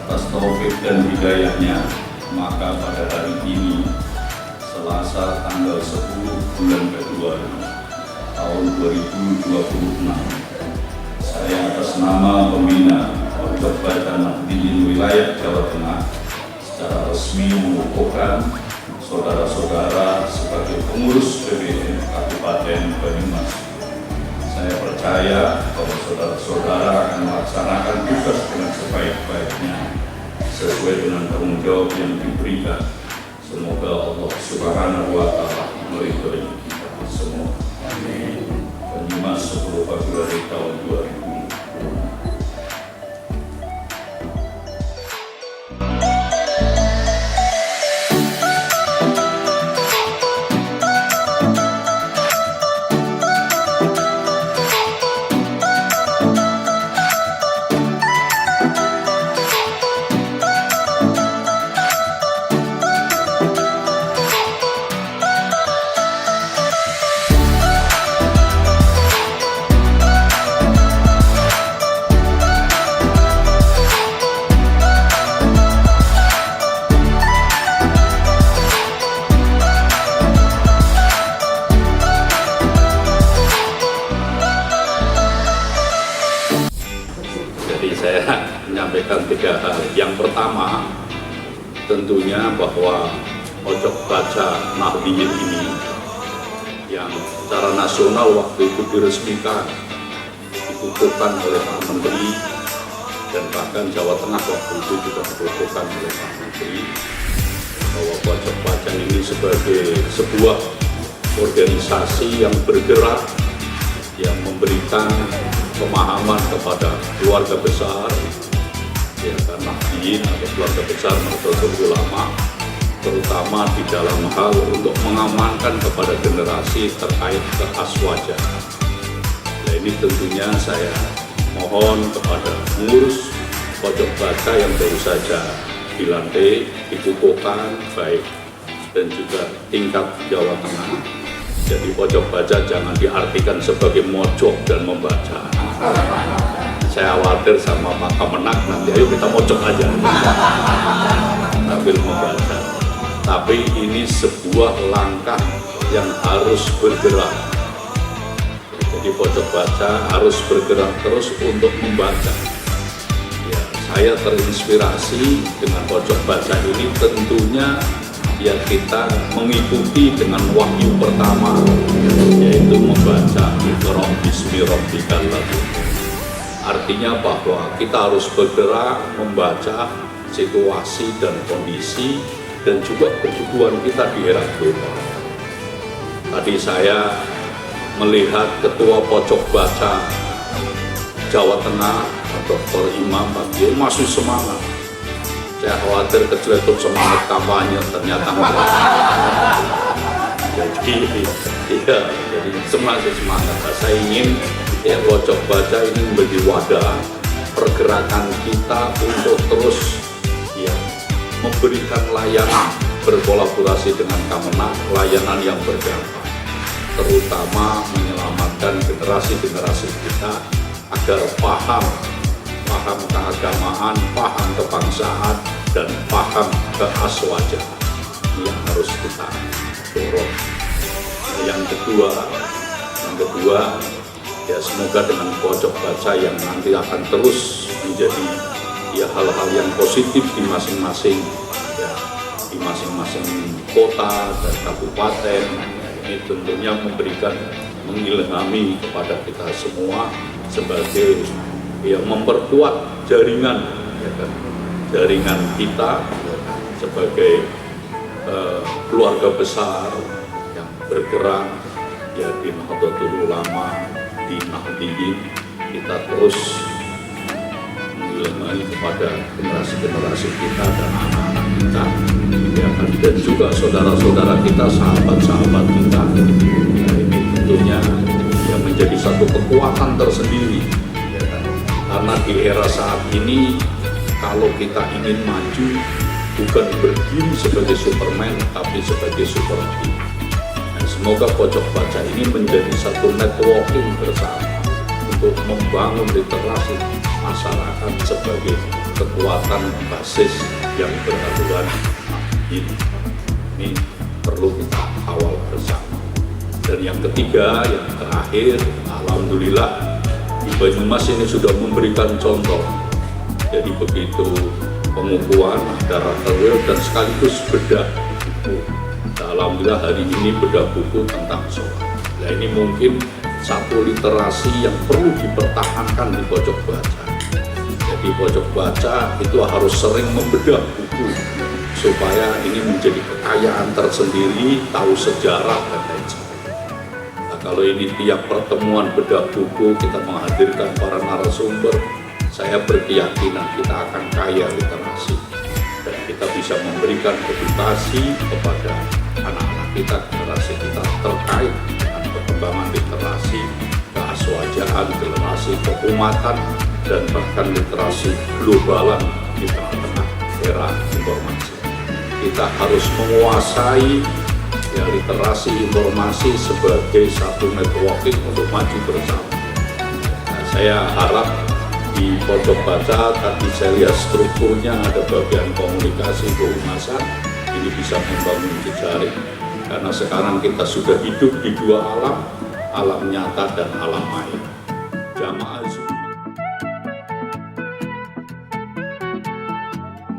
atas taufik dan hidayahnya, maka pada hari ini, Selasa tanggal 10 bulan Februari tahun 2026, saya atas nama pembina Pondok Baca Nahdliyin Wilayah Jawa Tengah secara resmi mengukuhkan saudara-saudara sebagai pengurus PBN Kabupaten Banyumas. Saya percaya bahwa saudara-saudara akan melaksanakan tugas dengan sebaik-baiknya sesuai dengan tanggung jawab yang diberikan. Semoga Allah Subhanahu wa Ta'ala meridhoi kita semua. Amin. Banyumas 10 Februari tahun 2020. Jadi saya menyampaikan 3 hal. Yang pertama, tentunya bahwa Pojok Baca Nahdliyin ini yang secara nasional waktu itu diresmikan, dikukuhkan oleh Pak Menteri, dan bahkan Jawa Tengah waktu itu juga dikukuhkan oleh Pak Menteri, bahwa Pojok Baca ini sebagai sebuah organisasi yang bergerak, yang memberikan pemahaman kepada keluarga besar, ya kan, Nahdliyin atau keluarga besar Nahdlatul Ulama, terutama di dalam hal untuk mengamankan kepada generasi terkait keaswajahan. Nah, ini tentunya saya mohon kepada pengurus Pojok Baca yang baru saja dilantik, dikukuhkan baik dan juga tingkat Jawa Tengah. Jadi Pojok Baca jangan diartikan sebagai mojok dan membaca. Saya khawatir sama Pak Kemenak, nanti ayo kita mojok aja sambil membaca. Tapi ini sebuah langkah yang harus bergerak. Jadi Pojok Baca harus bergerak terus untuk membaca. Ya, saya terinspirasi dengan Pojok Baca ini, tentunya ya kita mengikuti dengan wahyu pertama, yaitu membaca Iqra bismi rabbikal ladzi. Artinya bahwa kita harus bergerak membaca situasi dan kondisi dan juga kebutuhan kita di era global. Tadi saya melihat Ketua Pojok Baca Jawa Tengah, Dr. Imam Bagio, masih semangat. Saya khawatir keceletuk semangat kampanye, ternyata enggak. Jadi semangat. Saya ingin Pojok Baca ini menjadi wadah pergerakan kita untuk terus memberikan layanan, berkolaborasi dengan Kemenak, layanan yang berdampak, terutama menyelamatkan generasi-generasi kita agar paham keagamaan, paham kebangsaan, dan paham keaswajahan yang harus kita dorong. Yang kedua, ya semoga dengan Pojok Baca yang nanti akan terus menjadi hal-hal yang positif di masing-masing kota dan kabupaten, ini tentunya mengilhami kepada kita semua sebagai memperkuat jaringan jaringan kita sebagai keluarga besar yang bergerak di Nahdlatul Ulama, di Nahdliyin. Kita terus mengilhami kepada generasi-generasi kita dan anak-anak kita, dan juga saudara-saudara kita, sahabat-sahabat kita. Nah, ini tentunya yang menjadi satu kekuatan tersendiri, karena di era saat ini kalau kita ingin maju bukan berdiri sebagai Superman tapi sebagai superhero. Dan semoga Pojok Baca ini menjadi satu networking bersama untuk membangun literasi masyarakat sebagai kekuatan basis yang berhaluan ini perlu kita kawal bersama. Dan yang ketiga, yang terakhir, alhamdulillah di Banyumas ini sudah memberikan contoh. Jadi begitu pengukuhan ada rata-rata dan sekaligus bedah buku. Nah, alhamdulillah hari ini bedah buku tentang sholat. Nah, ini mungkin satu literasi yang perlu dipertahankan di pojok baca. Jadi pojok baca itu harus sering membedah buku supaya ini menjadi kekayaan tersendiri, tahu sejarah dan lain sebagainya. Nah, kalau ini tiap pertemuan bedah buku kita menghadirkan para narasumber, saya berkeyakinan kita akan kaya literasi dan kita bisa memberikan edukasi kepada anak-anak kita, generasi kita terkait dengan perkembangan literasi, keaswajaan, literasi keumatan, dan bahkan literasi globalan di tengah-tengah era informasi. Kita harus menguasai ya, literasi informasi sebagai satu networking untuk maju bersama. Nah, saya harap di pojok baca tadi saya lihat strukturnya ada bagian komunikasi kehumasan, ini bisa membangun jejaring karena sekarang kita sudah hidup di dua alam, alam nyata dan alam maya. Jamaah